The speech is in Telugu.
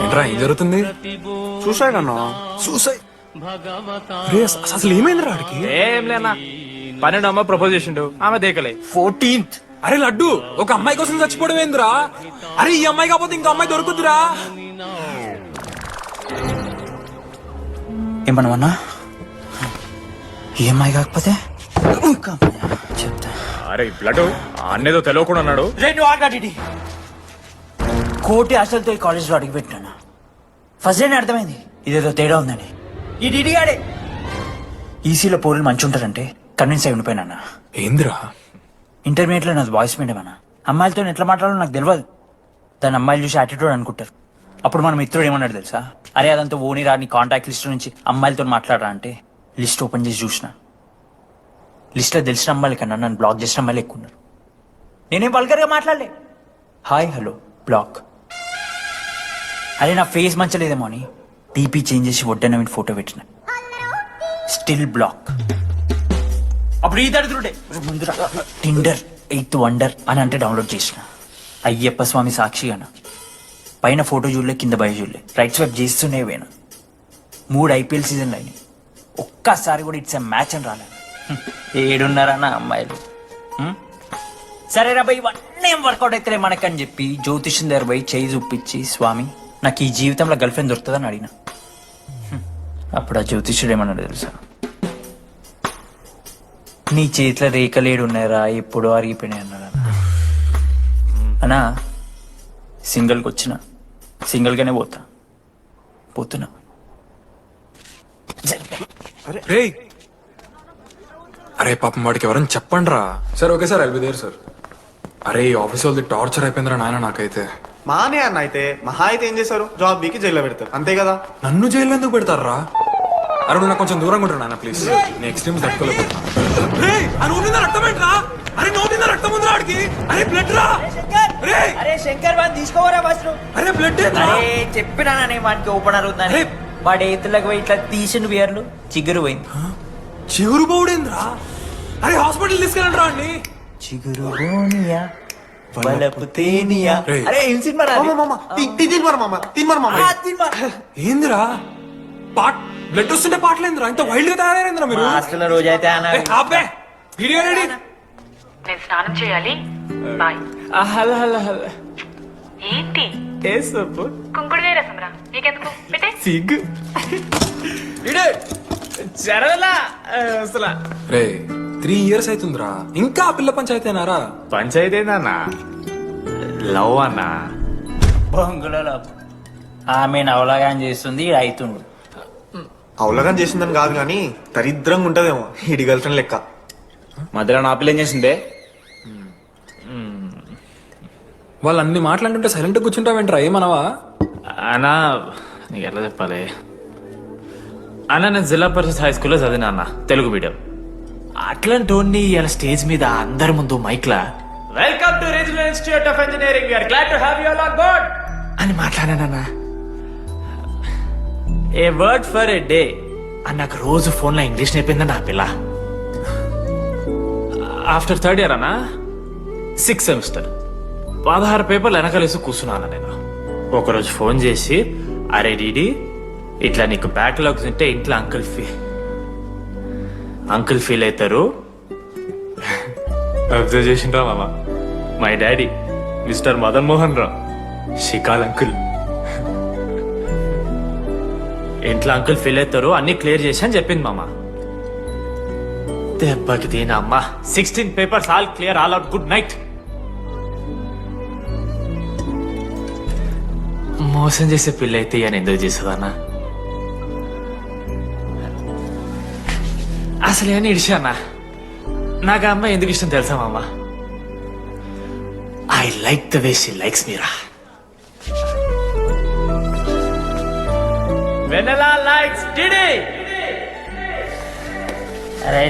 ఏంట్రా ఏం జరుగుతుంది? సూసైడ్ అన్నా. సూసైడ్? అసలు ఏమైంది రాడికి? ఏం లేనా 12 అమ్మ ప్రపోజ్ చేసిండు, ఆమె దేకలే. 14th. అరే లడ్డు, ఒక అమ్మాయి కోసం చచ్చిపోవడం ఏందిరా? అరే ఈ అమ్మాయి కాకపోతే ఇంకో అమ్మాయి దొరుకుతురా? ఏమన్నా ఈ అమ్మాయి కాకపోతే చెప్తా. అరే బ్లడ్ అన్నేదో తెలియకుండా అన్నాడు. రెండు ఆగాడి కోటి అసలుతో ఈ కాలేజ్లో అడిగిపెట్టాను. ఫస్ట్ డే అర్థమైంది ఇదేదో తేడా ఉందని. ఈ డిడిగాడే ఈసీలో పోరులు మంచి ఉంటారంటే కన్విన్స్ అయి ఉండిపోయినా. ఏందిరా? ఇంటర్మీడియట్ లో నాది బాయ్స్ మీడియం అన్న. అమ్మాయిలతో ఎట్లా మాట్లాడాలో నాకు తెలియదు. దాని అమ్మాయిలు చూసి యాటిట్యూడ్ అనుకుంటారు. అప్పుడు మన మిత్రుడు ఏమన్నాడు తెలుసా? అరే అదంతా ఓని రాని కాంటాక్ట్ లిస్ట్ నుంచి అమ్మాయిలతో మాట్లాడరా అంటే లిస్ట్ ఓపెన్ చేసి చూసిన. లిస్ట్ లో తెలిసిన అమ్మాయిల కన్నా నన్ను బ్లాక్ చేసిన అమ్మాయిలు ఎక్కువ ఉన్నారు. నేనేం వల్గర్గా మాట్లాడలే. Hi hello block. అరే నా ఫేస్ మంచలేదేమో అని టీపీ చేంజ్ చేసి వడ్డన ఫోటో పెట్టిన. Still block. అప్పుడు ఈ దరిద్రుడే టిండర్ 8th వండర్ అని అంటే డౌన్లోడ్ చేసిన. అయ్యప్ప స్వామి సాక్షిగాన పైన ఫోటో చూడలే, కింద బయ చూడలే, రైట్ స్వైప్ చేస్తూనే పోయినా. 3 IPL సీజన్లు అయినాయి. ఒక్కసారి కూడా ఇట్స్ మ్యాచ్ అని రాలేదు. 7.5 అమ్మాయిలు. సరే రా బై, ఇవన్నీ ఏం వర్కౌట్ అవుతాయి మనకని చెప్పి జ్యోతిష్యం దగ్గర పోయి చేయి చూపించి, స్వామి నాకు ఈ జీవితంలో గర్ల్ ఫ్రెండ్ దొరుకుతుందని అడిగిన. అప్పుడు ఆ జ్యోతిష్యుడు ఏమన్నాడు తెలుసా? నీ చేతిలో రేఖలేడు ఉన్నాయరా, ఎప్పుడో అరిగిపోయినాయి అన్నాడు. అన్నా సింగిల్కి వచ్చిన సింగిల్గానే పోతున్నా. రేయ్, అరే పాపం వాడికి ఎవరైనా చెప్పండి రా. Sir okay sir, I'll be there sir. అరే ఈ ఆఫీస్ వాళ్ళది టార్చర్ అయిపోయిందిరా నాయన నాకైతే. మానే అన్న అయితే మహా అయితే ఏం చేశారు, జాబ్ బీకి జైల్లో పెడతారు అంతే కదా. నన్ను జైల్లో ఎందుకు పెడతారా? అరే నువ్వు నాకు కొంచెం దూరంగా ఉంటాడు నాన్న ప్లీజ్. నేను ఎక్స్ట్రీమ్ తట్టుకోలేకపోతున్నా. అరే శంకర్ వాడిని తీసుకోవరా బస్. అరే బ్లడ్ చెప్పినా వాడికి ఓపెన్ అవుతుందని. వాడి ఎత్తులకు పోయి ఇట్లా తీసిన బియర్లు చిగురు పోయింది. చిగురు బౌడేంద్రా? అరే హాస్పిటల్ తీసుకెళ్ళండి రా అండి. చిగురు బోనియా వలపు తేనియా. అరే ఏం సినిమా రా? ఏందిరా పాట్ బ్లడ్ వస్తుంటే పాటలేందిరా? ఇంత వైల్డ్ గా తయారైందిరా మీరు. హాస్టల్ రోజైతే అబ్బే వీడియో రెడీ. నేను స్నానం చేయాలి, బాయ్. Hello hello hello. ఏంటి ఏ సబ్బు కుంకుడుగాయ రసం రా, నీకెందుకు పెట్టే. సిగ్గు చరవలా అసలు. రే 3 years అవుతుందిరా, ఇంకా ఆ పిల్ల పంచాయతీనారా? పంచాయతీ ఏందన్నా? లవ్ అన్నా. బొంగులలో ఆమె నవలాగా చేస్తుంది అవుతుండు. అవలగం చేసిందని కాదు కానీ దరిద్రంగా ఉంటదేమో ఇడి గర్ల్ ఫ్రెండ్ లెక్క. మధ్యలో నా పిల్ల ఏం చేసిందే? వాళ్ళు అన్ని మాట్లాడుతుంటే సైలెంట్ కూర్చుంటావేంట్రా? ఏమనవా? అన్నా నీకు ఎట్లా చెప్పాలి అన్న, నేను జిల్లా పరిషత్ హై స్కూల్లో చదివినా అన్న, తెలుగు మీడియం. అట్లాంటి ఇలా స్టేజ్ మీద అందరి ముందు మైక్లా welcome to regional institute of engineering, we are glad to have you all on board అని మాట్లాడానన్నా. A word for a day అని నాకు రోజు ఫోన్ లో ఇంగ్లీష్ నేర్పింది నా పిల్ల. ఆఫ్టర్ 3rd year అన్నా 6th semester 16 పేపర్లు వెనకాలేసి కూర్చున్నాను నేను. ఒకరోజు ఫోన్ చేసి, అరే డీడీ ఇట్లా నీకు బ్యాక్లాగ్స్ ఉంటే ఇంట్లో అంకుల్ ఫీల్ అవుతారు. అబ్జర్వ్ చేసిండ్రా మామ, my daddy mister Madan Mohan Rao షికాల్ అంకుల్. ఇంట్లో అంకుల్ ఫీల్ అవుతారు, అన్ని క్లియర్ చేసి అని చెప్పింది మామ. దెబ్బకి దీని అమ్మ 16 papers all clear, all out, good night. మోసం చేసే పిల్ల అయితే అని ఎందుకు చేసేదన్నా? అసలు ఏమని ఇడిచానా? నాకు ఆ అమ్మాయి ఎందుకు ఇష్టం తెలుసా మామ? I like the way she likes Meera. Vennela likes DD. అరే